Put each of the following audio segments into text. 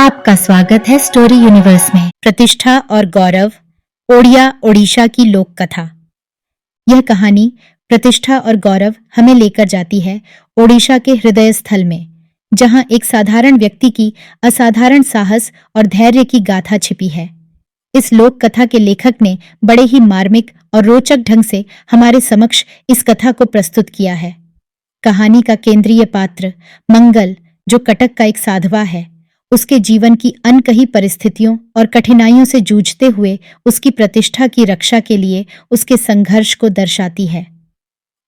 आपका स्वागत है स्टोरी यूनिवर्स में। प्रतिष्ठा और गौरव, ओडिया ओडिशा की लोक कथा। यह कहानी प्रतिष्ठा और गौरव हमें लेकर जाती है ओडिशा के हृदय स्थल में, जहां एक साधारण व्यक्ति की असाधारण साहस और धैर्य की गाथा छिपी है। इस लोक कथा के लेखक ने बड़े ही मार्मिक और रोचक ढंग से हमारे समक्ष इस कथा को प्रस्तुत किया है। कहानी का केंद्रीय पात्र मंगल, जो कटक का एक साधवा है, उसके जीवन की अनकही परिस्थितियों और कठिनाइयों से जूझते हुए उसकी प्रतिष्ठा की रक्षा के लिए उसके संघर्ष को दर्शाती है।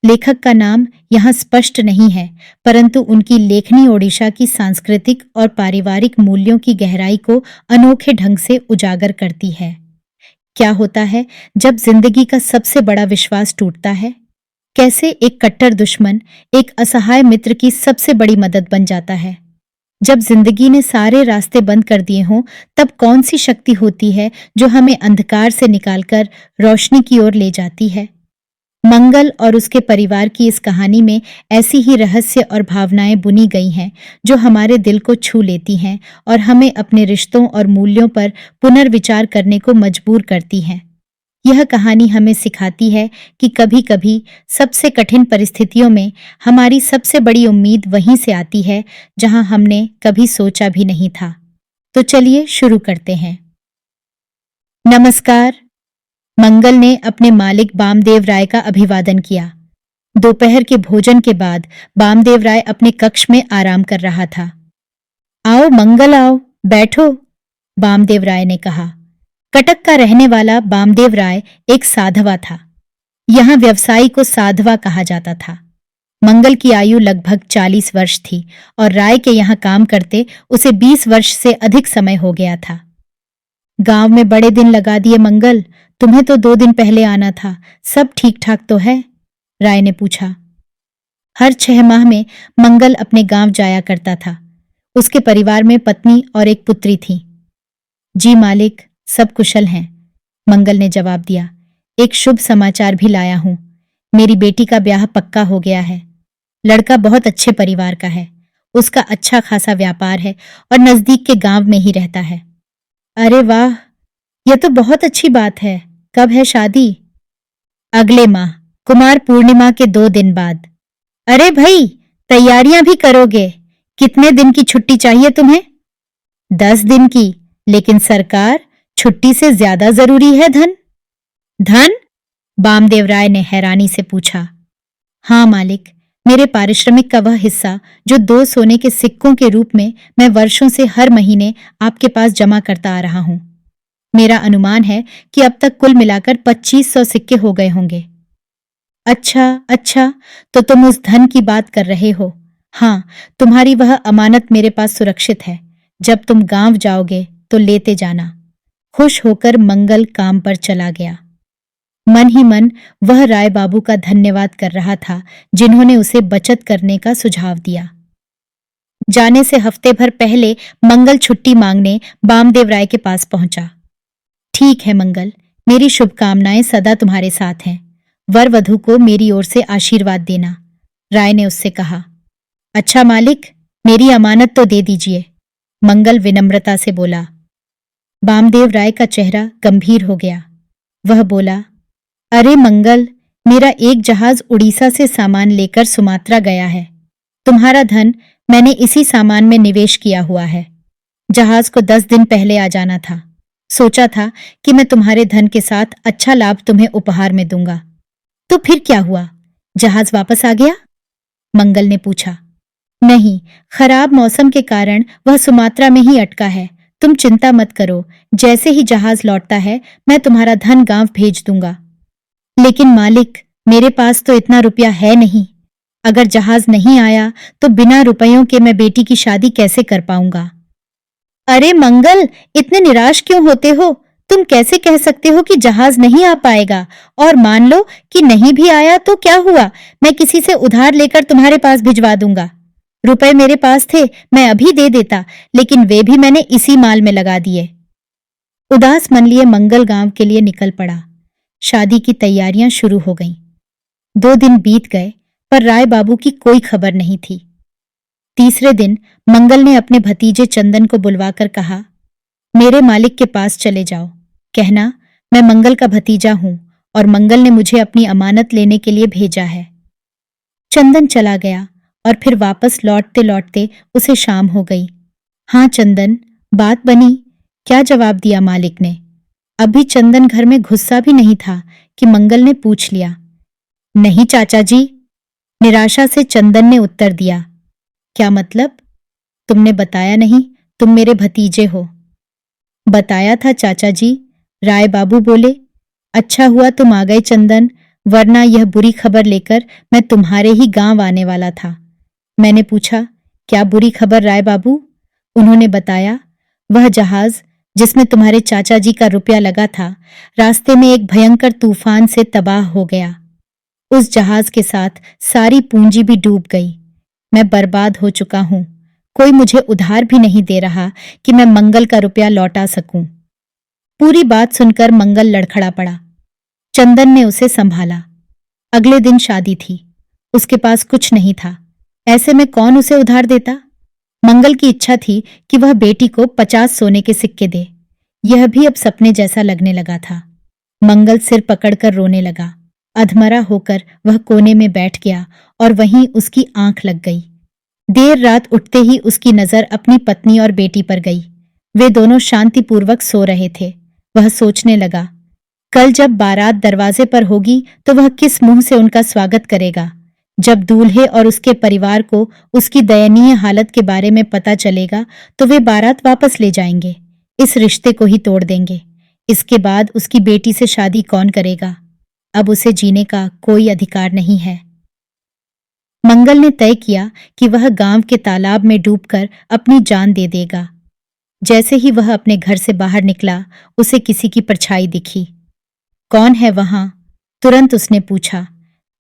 लेखक का नाम यहाँ स्पष्ट नहीं है, परंतु उनकी लेखनी ओडिशा की सांस्कृतिक और पारिवारिक मूल्यों की गहराई को अनोखे ढंग से उजागर करती है। क्या होता है जब जिंदगी का सबसे बड़ा विश्वास टूटता है? कैसे एक कट्टर दुश्मन एक असहाय मित्र की सबसे बड़ी मदद बन जाता है? जब जिंदगी ने सारे रास्ते बंद कर दिए हों, तब कौन सी शक्ति होती है जो हमें अंधकार से निकालकर रोशनी की ओर ले जाती है? मंगल और उसके परिवार की इस कहानी में ऐसी ही रहस्य और भावनाएं बुनी गई हैं जो हमारे दिल को छू लेती हैं और हमें अपने रिश्तों और मूल्यों पर पुनर्विचार करने को मजबूर करती हैं। यह कहानी हमें सिखाती है कि कभी-कभी सबसे कठिन परिस्थितियों में हमारी सबसे बड़ी उम्मीद वहीं से आती है जहां हमने कभी सोचा भी नहीं था। तो चलिए शुरू करते हैं। नमस्कार। मंगल ने अपने मालिक बामदेव राय का अभिवादन किया। दोपहर के भोजन के बाद बामदेव राय अपने कक्ष में आराम कर रहा था। आओ मंगल, आओ, बैठो, बामदेव राय ने कहा। कटक का रहने वाला बामदेव राय एक साधवा था। यहाँ व्यवसायी को साधवा कहा जाता था। मंगल की आयु लगभग 40 वर्ष थी और राय के यहाँ काम करते उसे 20 वर्ष से अधिक समय हो गया था। गांव में बड़े दिन लगा दिए मंगल, तुम्हें तो 2 दिन पहले आना था। सब ठीक ठाक तो है? राय ने पूछा। हर 6 माह में मंगल अपने गांव जाया करता था। उसके परिवार में पत्नी और एक पुत्री थी। जी मालिक, सब कुशल हैं, मंगल ने जवाब दिया। एक शुभ समाचार भी लाया हूं। मेरी बेटी का ब्याह पक्का हो गया है। लड़का बहुत अच्छे परिवार का है। उसका अच्छा खासा व्यापार है और नजदीक के गांव में ही रहता है। अरे वाह, यह तो बहुत अच्छी बात है। कब है शादी? अगले माह, कुमार पूर्णिमा के 2 दिन बाद। अरे भाई, तैयारियां भी करोगे? कितने दिन की छुट्टी चाहिए तुम्हें? 10 दिन की, लेकिन सरकार, छुट्टी से ज्यादा जरूरी है धन। धन? बामदेव राय ने हैरानी से पूछा। हाँ मालिक, मेरे पारिश्रमिक का वह हिस्सा जो 2 सोने के सिक्कों के रूप में मैं वर्षों से हर महीने आपके पास जमा करता आ रहा हूं। मेरा अनुमान है कि अब तक कुल मिलाकर 2500 सिक्के हो गए होंगे। अच्छा, तो तुम उस धन की बात कर रहे हो। हाँ, तुम्हारी वह अमानत मेरे पास सुरक्षित है। जब तुम गांव जाओगे तो लेते जाना। खुश होकर मंगल काम पर चला गया। मन ही मन वह राय बाबू का धन्यवाद कर रहा था जिन्होंने उसे बचत करने का सुझाव दिया। जाने से हफ्ते भर पहले मंगल छुट्टी मांगने बामदेव राय के पास पहुंचा। ठीक है मंगल, मेरी शुभकामनाएं सदा तुम्हारे साथ हैं। वर वधू को मेरी ओर से आशीर्वाद देना, राय ने उससे कहा। अच्छा मालिक, मेरी अमानत तो दे दीजिए, मंगल विनम्रता से बोला। बामदेव राय का चेहरा गंभीर हो गया। वह बोला, अरे मंगल, मेरा एक जहाज उड़ीसा से सामान लेकर सुमात्रा गया है। तुम्हारा धन मैंने इसी सामान में निवेश किया हुआ है। जहाज को 10 दिन पहले आ जाना था। सोचा था कि मैं तुम्हारे धन के साथ अच्छा लाभ तुम्हें उपहार में दूंगा। तो फिर क्या हुआ? जहाज वापस आ गया? मंगल ने पूछा। नहीं, खराब मौसम के कारण वह सुमात्रा में ही अटका है। तुम चिंता मत करो, जैसे ही जहाज लौटता है मैं तुम्हारा धन गांव भेज दूंगा। लेकिन मालिक, मेरे पास तो इतना रुपया है नहीं। अगर जहाज नहीं आया तो बिना रुपयों के मैं बेटी की शादी कैसे कर पाऊंगा? अरे मंगल, इतने निराश क्यों होते हो? तुम कैसे कह सकते हो कि जहाज नहीं आ पाएगा? और मान लो कि नहीं भी आया तो क्या हुआ? मैं किसी से उधार लेकर तुम्हारे पास भिजवा दूंगा। रुपए मेरे पास थे, मैं अभी दे देता, लेकिन वे भी मैंने इसी माल में लगा दिए। उदास मन लिए मंगल गांव के लिए निकल पड़ा। शादी की तैयारियां शुरू हो गईं। 2 दिन बीत गए पर राय बाबू की कोई खबर नहीं थी। तीसरे दिन मंगल ने अपने भतीजे चंदन को बुलवाकर कहा, मेरे मालिक के पास चले जाओ, कहना मैं मंगल का भतीजा हूं और मंगल ने मुझे अपनी अमानत लेने के लिए भेजा है। चंदन चला गया और फिर वापस लौटते लौटते उसे शाम हो गई। हाँ चंदन, बात बनी? क्या जवाब दिया मालिक ने? अभी चंदन घर में घुसा भी नहीं था कि मंगल ने पूछ लिया। नहीं चाचा जी, निराशा से चंदन ने उत्तर दिया। क्या मतलब? तुमने बताया नहीं, तुम मेरे भतीजे हो। बताया था चाचा जी, राय बाबू बोले। अच्छा हुआ तुम आ गए चंदन, वरना यह बुरी खबर लेकर मैं तुम्हारे ही गांव आने वाला था। मैंने पूछा, क्या बुरी खबर राय बाबू? उन्होंने बताया, वह जहाज जिसमें तुम्हारे चाचा जी का रुपया लगा था, रास्ते में एक भयंकर तूफान से तबाह हो गया। उस जहाज के साथ सारी पूंजी भी डूब गई। मैं बर्बाद हो चुका हूं। कोई मुझे उधार भी नहीं दे रहा कि मैं मंगल का रुपया लौटा सकूं। पूरी बात सुनकर मंगल लड़खड़ा पड़ा। चंदन ने उसे संभाला। अगले दिन शादी थी। उसके पास कुछ नहीं था। ऐसे में कौन उसे उधार देता? मंगल की इच्छा थी कि वह बेटी को 50 सोने के सिक्के दे। यह भी अब सपने जैसा लगने लगा था। मंगल सिर पकड़कर रोने लगा। अधमरा होकर वह कोने में बैठ गया और वहीं उसकी आंख लग गई। देर रात उठते ही उसकी नजर अपनी पत्नी और बेटी पर गई। वे दोनों शांतिपूर्वक सो रहे थे। वह सोचने लगा, कल जब बारात दरवाजे पर होगी तो वह किस मुंह से उनका स्वागत करेगा। जब दूल्हे और उसके परिवार को उसकी दयनीय हालत के बारे में पता चलेगा तो वे बारात वापस ले जाएंगे, इस रिश्ते को ही तोड़ देंगे। इसके बाद उसकी बेटी से शादी कौन करेगा? अब उसे जीने का कोई अधिकार नहीं है। मंगल ने तय किया कि वह गांव के तालाब में डूबकर अपनी जान दे देगा। जैसे ही वह अपने घर से बाहर निकला, उसे किसी की परछाई दिखी। कौन है वहां? तुरंत उसने पूछा।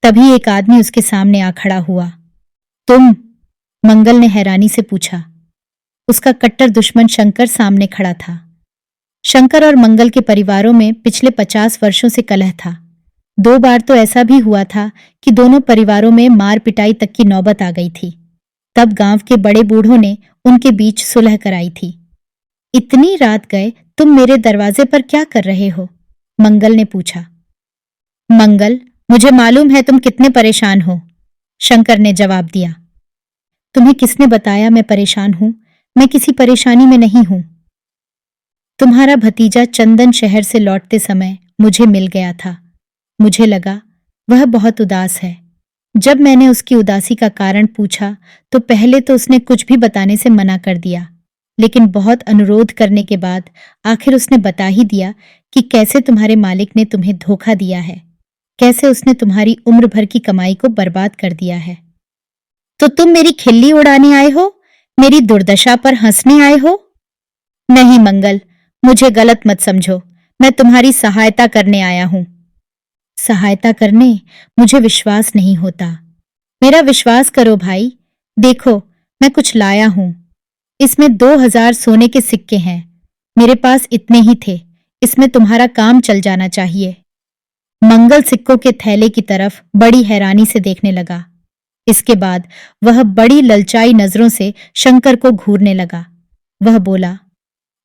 तभी एक आदमी उसके सामने आ खड़ा हुआ। तुम? मंगल ने हैरानी से पूछा। उसका कट्टर दुश्मन शंकर सामने खड़ा था। शंकर और मंगल के परिवारों में पिछले 50 वर्षों से कलह था। 2 बार तो ऐसा भी हुआ था कि दोनों परिवारों में मार पिटाई तक की नौबत आ गई थी। तब गांव के बड़े बूढ़ों ने उनके बीच सुलह कराई थी। इतनी रात गए तुम मेरे दरवाजे पर क्या कर रहे हो? मंगल ने पूछा। मंगल, मुझे मालूम है तुम कितने परेशान हो, शंकर ने जवाब दिया। तुम्हें किसने बताया मैं परेशान हूं? मैं किसी परेशानी में नहीं हूं। तुम्हारा भतीजा चंदन शहर से लौटते समय मुझे मिल गया था। मुझे लगा वह बहुत उदास है। जब मैंने उसकी उदासी का कारण पूछा तो पहले तो उसने कुछ भी बताने से मना कर दिया, लेकिन बहुत अनुरोध करने के बाद आखिर उसने बता ही दिया कि कैसे तुम्हारे मालिक ने तुम्हें धोखा दिया है, कैसे उसने तुम्हारी उम्र भर की कमाई को बर्बाद कर दिया है। तो तुम मेरी खिल्ली उड़ाने आए हो? मेरी दुर्दशा पर हंसने आए हो? नहीं मंगल, मुझे गलत मत समझो। मैं तुम्हारी सहायता करने आया हूं। सहायता करने? मुझे विश्वास नहीं होता। मेरा विश्वास करो भाई। देखो, मैं कुछ लाया हूं। इसमें 2000 सोने के सिक्के हैं। मेरे पास इतने ही थे। इसमें तुम्हारा काम चल जाना चाहिए। मंगल सिक्कों के थैले की तरफ बड़ी हैरानी से देखने लगा। इसके बाद वह बड़ी ललचाई नजरों से शंकर को घूरने लगा। वह बोला,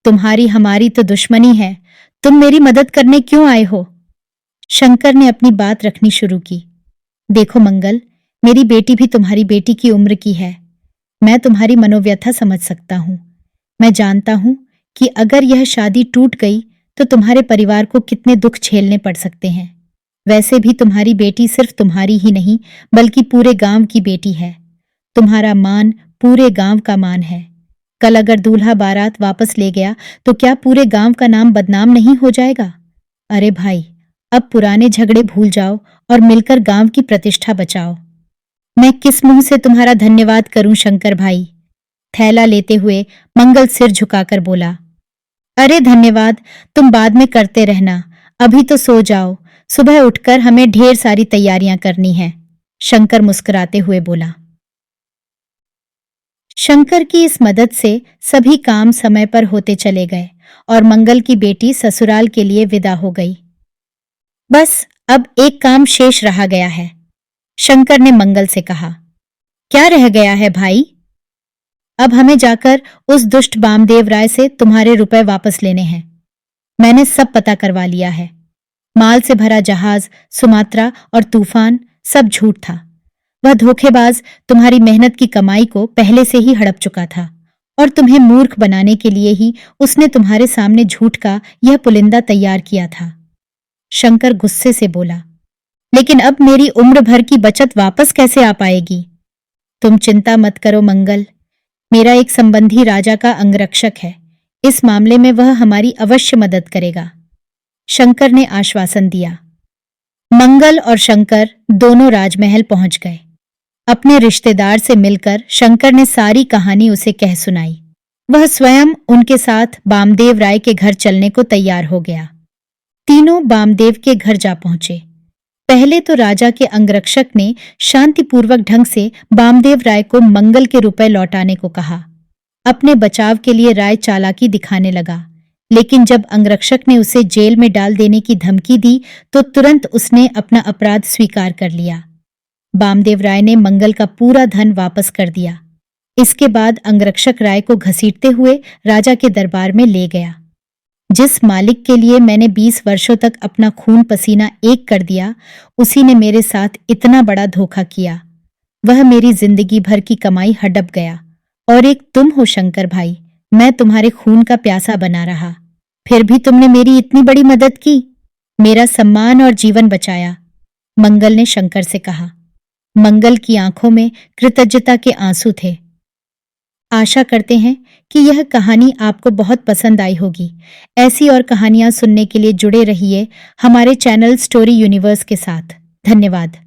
तुम्हारी हमारी तो दुश्मनी है। तुम मेरी मदद करने क्यों आए हो? शंकर ने अपनी बात रखनी शुरू की। देखो मंगल, मेरी बेटी भी तुम्हारी बेटी की उम्र की है। मैं तुम्हारी मनोव्यथा समझ सकता हूं। मैं जानता हूं कि अगर यह शादी टूट गई तो तुम्हारे परिवार को कितने दुख झेलने पड़ सकते हैं। वैसे भी तुम्हारी बेटी सिर्फ तुम्हारी ही नहीं बल्कि पूरे गांव की बेटी है। तुम्हारा मान पूरे गांव का मान है। कल अगर दूल्हा बारात वापस ले गया तो क्या पूरे गांव का नाम बदनाम नहीं हो जाएगा? अरे भाई, अब पुराने झगड़े भूल जाओ और मिलकर गांव की प्रतिष्ठा बचाओ। मैं किस मुंह से तुम्हारा धन्यवाद करूं शंकर भाई? थैला लेते हुए मंगल सिर झुकाकर बोला। अरे धन्यवाद तुम बाद में करते रहना, अभी तो सो जाओ। सुबह उठकर हमें ढेर सारी तैयारियां करनी है, शंकर मुस्कुराते हुए बोला। शंकर की इस मदद से सभी काम समय पर होते चले गए और मंगल की बेटी ससुराल के लिए विदा हो गई। बस अब एक काम शेष रहा गया है, शंकर ने मंगल से कहा। क्या रह गया है भाई? अब हमें जाकर उस दुष्ट बामदेव राय से तुम्हारे रुपए वापस लेने हैं। मैंने सब पता करवा लिया है। माल से भरा जहाज, सुमात्रा और तूफान सब झूठ था। वह धोखेबाज तुम्हारी मेहनत की कमाई को पहले से ही हड़प चुका था और तुम्हें मूर्ख बनाने के लिए ही उसने तुम्हारे सामने झूठ का यह पुलिंदा तैयार किया था। शंकर गुस्से से बोला, लेकिन अब मेरी उम्र भर की बचत वापस कैसे आ पाएगी? तुम चिंता मत करो मंगल, मेरा एक संबंधी राजा का अंगरक्षक है। इस मामले में वह हमारी अवश्य मदद करेगा। शंकर ने आश्वासन दिया। मंगल और शंकर दोनों राजमहल पहुंच गए। अपने रिश्तेदार से मिलकर शंकर ने सारी कहानी उसे कह सुनाई। वह स्वयं उनके साथ बामदेव राय के घर चलने को तैयार हो गया। तीनों बामदेव के घर जा पहुंचे। पहले तो राजा के अंगरक्षक ने शांतिपूर्वक ढंग से बामदेव राय को मंगल के रुपए लौटाने को कहा। अपने बचाव के लिए राय चालाकी दिखाने लगा, लेकिन जब अंगरक्षक ने उसे जेल में डाल देने की धमकी दी तो तुरंत उसने अपना अपराध स्वीकार कर लिया। बामदेव राय ने मंगल का पूरा धन वापस कर दिया। इसके बाद अंगरक्षक राय को घसीटते हुए राजा के दरबार में ले गया। जिस मालिक के लिए मैंने 20 वर्षों तक अपना खून पसीना एक कर दिया, उसी ने मेरे साथ इतना बड़ा धोखा किया। वह मेरी जिंदगी भर की कमाई हड़प गया। और एक तुम हो शंकर भाई, मैं तुम्हारे खून का प्यासा बना रहा, फिर भी तुमने मेरी इतनी बड़ी मदद की, मेरा सम्मान और जीवन बचाया। मंगल ने शंकर से कहा। मंगल की आंखों में कृतज्ञता के आंसू थे। आशा करते हैं कि यह कहानी आपको बहुत पसंद आई होगी। ऐसी और कहानियां सुनने के लिए जुड़े रहिए हमारे चैनल स्टोरी यूनिवर्स के साथ। धन्यवाद।